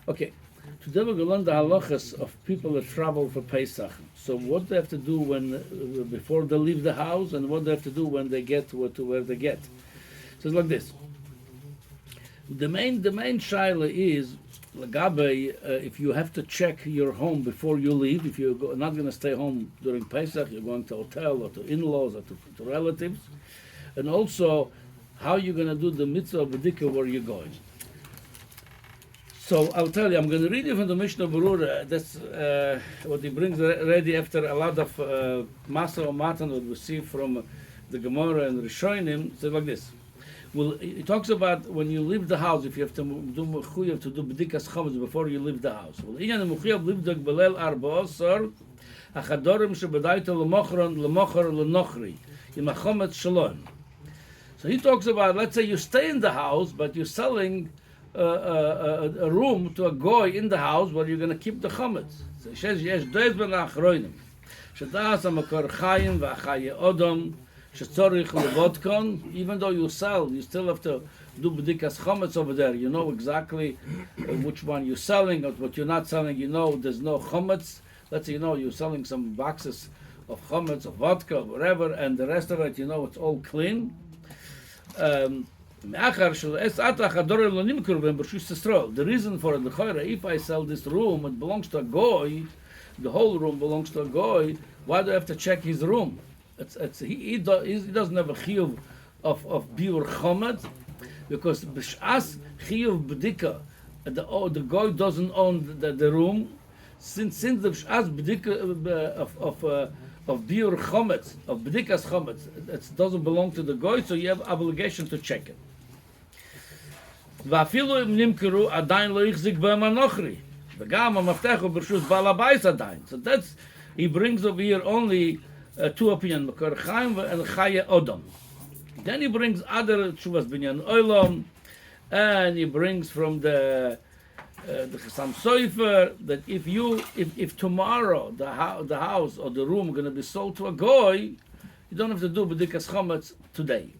Okay. Today we're going to learn the halachas of people that travel for Pesach. So what they have to do when before they leave the house, and what they have to do when they get to where they get. So it's like this. The main shaila is lagabe, if you have to check your home before you leave. If you're not going to stay home during Pesach, you're going to a hotel or to in-laws or to relatives, and also how you're going to do the mitzvah of bedikas where you're going. So I'll tell you, I'm going to read you from the Mishnah Berurah. That's what he brings ready after a lot of Masa or Matan that we see from the Gemara and Rishonim. So like this. Well, he talks about when you leave the house, if you have to do mechuyev to do bedikas chomets before you leave the house. Well, inyan mechuyev livdok belel arba'asar hachadorim shebedaita lemochron lemochor lenochri im chomets shalom. So he talks about, let's say you stay in the house, but you're selling a room to a goy in the house where you're going to keep the chomets. So he says, "Yesh dois ben achroinim, shedas amakor chayim v'achaye odom, shetzorich levodkon." Even though you sell, you still have to do bedikas chomets over there. You know exactly which one you're selling, or what you're not selling. You know there's no chomets. Let's say you're selling some boxes of chomets, of vodka, or whatever, and the rest of it, it's all clean. The reason for it, if I sell this room, it belongs to a goy, the whole room belongs to a goy, why do I have to check his room? He doesn't have a chiyuv of biur chomet, because b'shas chiyuv bedika, the goy doesn't own the room, since the b'shas bedika of biur chomets, of bedikas chomets, it doesn't belong to the goy, so you have obligation to check it. Va'afilu im nimkeru adayin lo ichzik b'hem anochri, v'gam ha'maftechu b'rshus ba'al habayis adayin. So he brings over here only two opinions, makor chaim and chaye odom. Then he brings other tshuvas binyan olam, and he brings from the Chassam Sofer that if tomorrow the house or the room going to be sold to a goy, you don't have to do bedikas chomets today.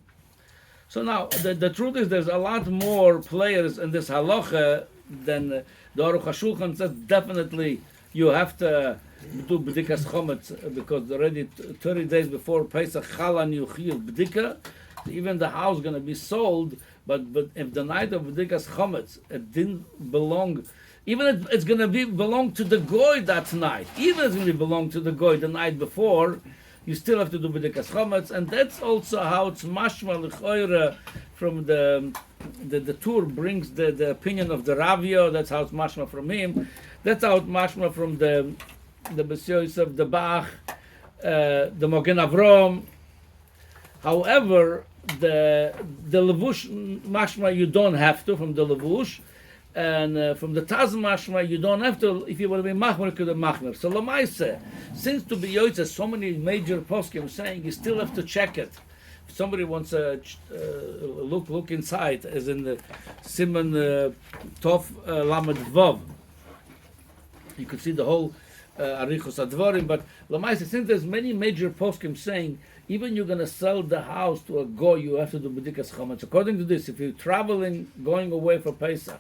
So now the truth is there's a lot more players in this halacha than the Aruch HaShulchan says. Definitely you have to do bedikas chomets because already 30 days before Pesach chalan yuchiyuv bedika, even the house going to be sold. But if the night of bedikas chomets it didn't belong, even it's going to belong to the goy that night. Even it's going to belong to the goy the night before, you still have to do bedikas chomets, and that's also how it's mashma l'choira from the Tur brings the opinion of the Ravio. That's how it's mashma from him. That's how it's mashma from the Besiois of the Bach, the Mogen Avrom. However, the levush mashma you don't have to from the levush, and from the taz mashma you don't have to. If you want to be machmer, you could be machmer. So lamaise, since to be yoytze, so many major poskim saying you still have to check it. If somebody wants to look inside, as in the Simon Tov Lamed Vav, you could see the whole Arichos Advarim. But lamaise, since there's many major poskim saying, even you're going to sell the house to a goy, you have to do bedikas chomets. According to this, if you're traveling, going away for Pesach,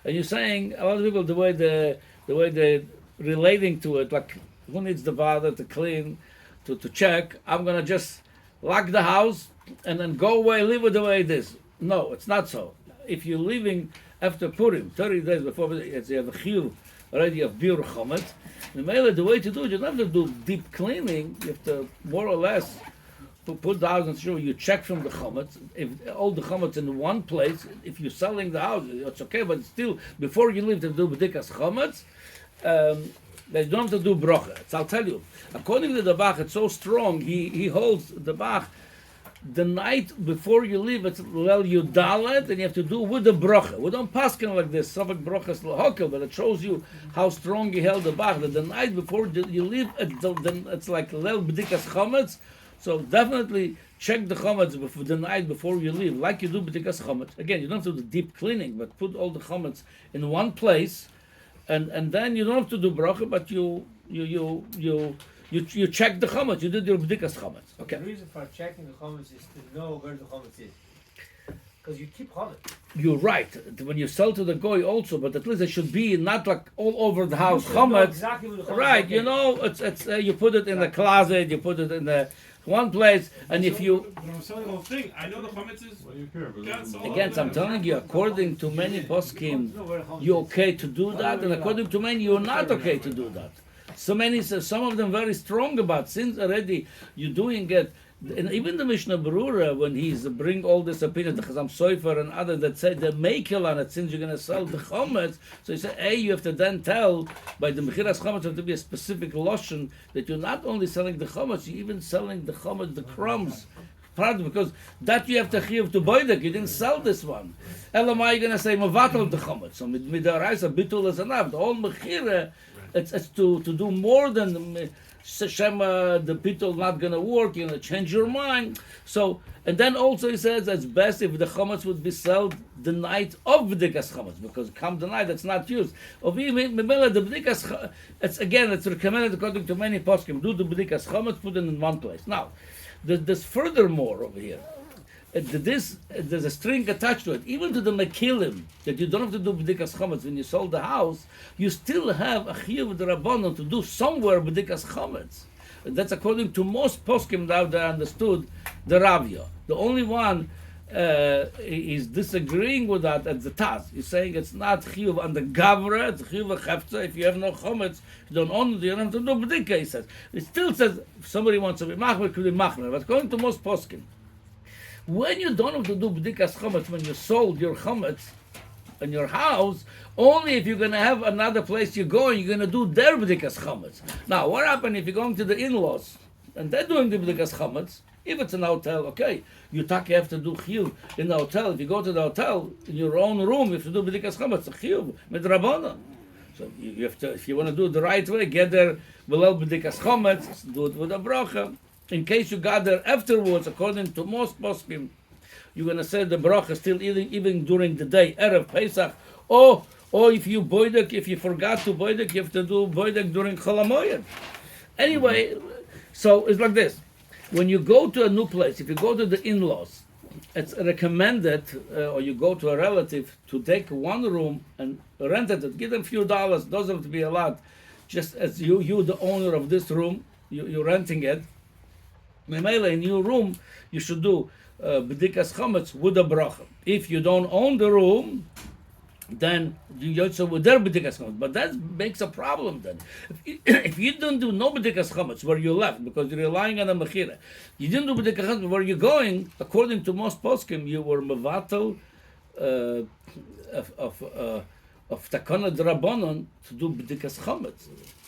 and you're saying a lot of people the way they're relating to it, like who needs the bother to clean, to check? I'm going to just lock the house and then go away, leave it the way it is. No, it's not so. If you're leaving after Purim, 30 days before, you have a chiyuv already of biur chomet. The way to do it, you don't have to do deep cleaning. You have to more or less put the house and sure you check from the chomets. If all the chomets in one place, if you're selling the house, it's okay. But still, before you leave to do bedikas chomets, they don't have to do brocha. So I'll tell you, according to the Bach, it's so strong. He holds the Bach. The night before you leave, it's Lel Yudalet, and you have to do with the brocha. We don't paskin like this, Savak brochas lahokel, but it shows you how strong he held the Bach. That the night before you leave, it's like Lel bedikas chomets. So definitely check the chomets the night before you leave, like you do bedikas chomets. Again, you don't have to do deep cleaning, but put all the chomets in one place, and then you don't have to do bracha, but you check the chomets. You did your bedikas chomets. Okay. The reason for checking the chomets is to know where the chomets is. Because you keep chomets. You're right. When you sell to the goy also, but at least it should be not like all over the house. You should know Chomets. exactly where the chomets Right, are you know, it's you put it in the closet, you put it in the one place, and if you But I'm selling the whole thing. I know the chomets is. What do you care? God's all again, over I'm there. telling you, according to many poskim, you're okay to do that, and according to many, you're not okay to do that. So many, some of them very strong about since already you're doing it. And even the Mishnah Berurah, when he's bring all this opinion, the Chazam Sofer and others that say the makel on it, since you're going to sell the chomets, so he said, you have to then tell by the mechiras chomets have to be a specific lotion that you're not only selling the chomets, you're even selling the chomets, the crumbs. Because that you have to chiyuv to boydek, you didn't sell this one. Elamai, you're going to say mavatal the chomets. So midaraisa bitul is enough. The whole mechira, it's to do more than Shema, the people not going to work, you're going to change your mind. So, and then also he says it's best if the chomets would be sold the night of bedikas chomets, because come the night it's not used. Of even the bedikas, it's recommended according to many poskim, do the bedikas chomets, put it in one place. Now, there's furthermore over here. There's a string attached to it, even to the mekilim, that you don't have to do bedikas chomets when you sold the house. You still have a chiyuv with the rabbanon to do somewhere bedikas chomets. That's according to most poskim that they understood the Ravya. The only one is disagreeing with that at the Taz. He's saying it's not chiyuv on the gavra, it's chiyuv chefza. If you have no chomets, you don't own it, you don't have to do bedika. He says it still says if somebody wants to be machmer, could be machmer. But according to most poskim, when you don't have to do bedikas chomets, when you sold your chomets in your house, only if you're going to have another place you're going, you're going to do their bedikas chomets. Now, what happens if you're going to the in-laws and they're doing the bedikas chomets? If it's an hotel, okay, you have to do chiyuv in the hotel. If you go to the hotel in your own room, you have to do bedikas chomets, chiyuv midrabanan. So you have to, if you want to do it the right way, get there below bedikas chomets, do it with a bracha. In case you got there afterwards, according to most poskim, you're going to say the bracha still even during the day, Erev Pesach, or if you boydek, if you forgot to boydek, you have to do boydek during Chol HaMoed. Anyway, so it's like this. When you go to a new place, if you go to the in-laws, it's recommended, or you go to a relative, to take one room and rent it, give them a few dollars, doesn't have to be a lot, just as you the owner of this room, you're renting it. Memele, in your room, you should do bedikas chomets with a bracha. If you don't own the room, then you also with their bedikas chomets. But that makes a problem then. If you don't do no bedikas chomets where you left, because you're relying on a mechira, you didn't do bedikas chomets where you're going, according to most poskim, you were mevatel of takana drabonon to do bedikas chomets.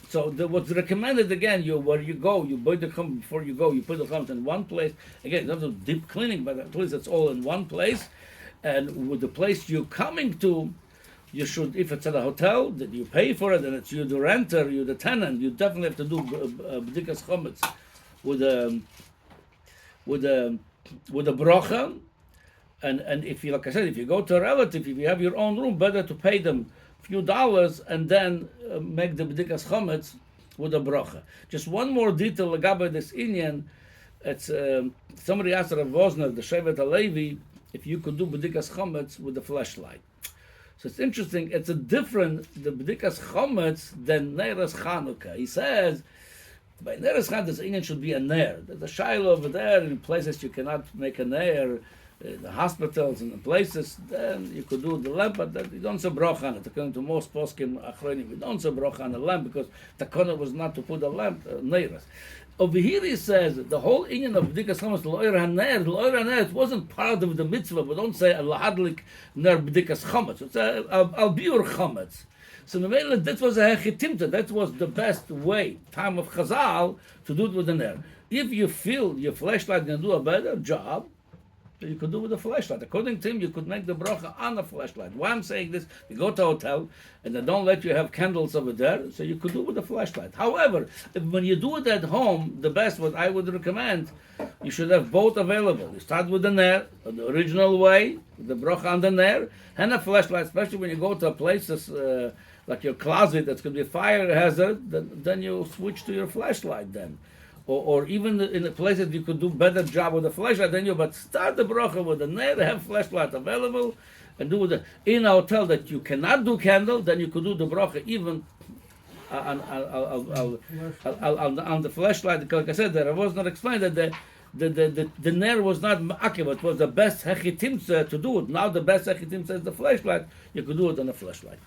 So what's recommended again, where you go, you buy the chomets before you go, you put the chomets in one place. Again, not a deep cleaning, but at least it's all in one place. And with the place you're coming to, you should, if it's at a hotel, that you pay for it, and it's you the renter, you the tenant, you definitely have to do bedikas chomets with a bracha. And if you, like I said, if you go to a relative, if you have your own room, better to pay them few dollars and then make the bedikas chomets with a bracha. Just one more detail about this inyan. It's somebody asked Rav Wozner, the Shevet HaLevi, if you could do bedikas chomets with a flashlight. So it's interesting. It's a different the bedikas chomets than Neiras Chanukah. He says by Neiras Chanukah, this inyan should be a ner. There's a shiloh over there in places you cannot make a ner. The hospitals and the places, then you could do the lamp, but you don't say bracha on it. According to most poskim achronim, we don't say bracha on the lamp because the takana was not to put a lamp neiras. Over here he says the whole inyan of bedikas chomets lo'ir haner, it wasn't part of the mitzvah. We don't say al hadlik ner bedikas chomets. It's al biur chomets. So that was a hechitimta. That was the best way, time of Chazal, to do it with the ner. If you feel your flashlight can do a better job, you could do with a flashlight. According to him, you could make the bracha on a flashlight. Why I'm saying this, you go to a hotel and they don't let you have candles over there, so you could do with a flashlight. However, when you do it at home, the best, what I would recommend, you should have both available. You start with the ner, the original way, the bracha on the ner, and a flashlight, especially when you go to a place that's, like your closet, that's going to be a fire hazard, then you switch to your flashlight then. or even in the places you could do better job with the flashlight than you, but start the bracha with the ner, have flashlight available, and do the in a hotel that you cannot do candle, then you could do the bracha even on the flashlight. Like I said, there I was not explained that the ner was not ma'akev, it was the best hechitimtza to do it. Now the best hechitimtza is the flashlight. You could do it on a flashlight.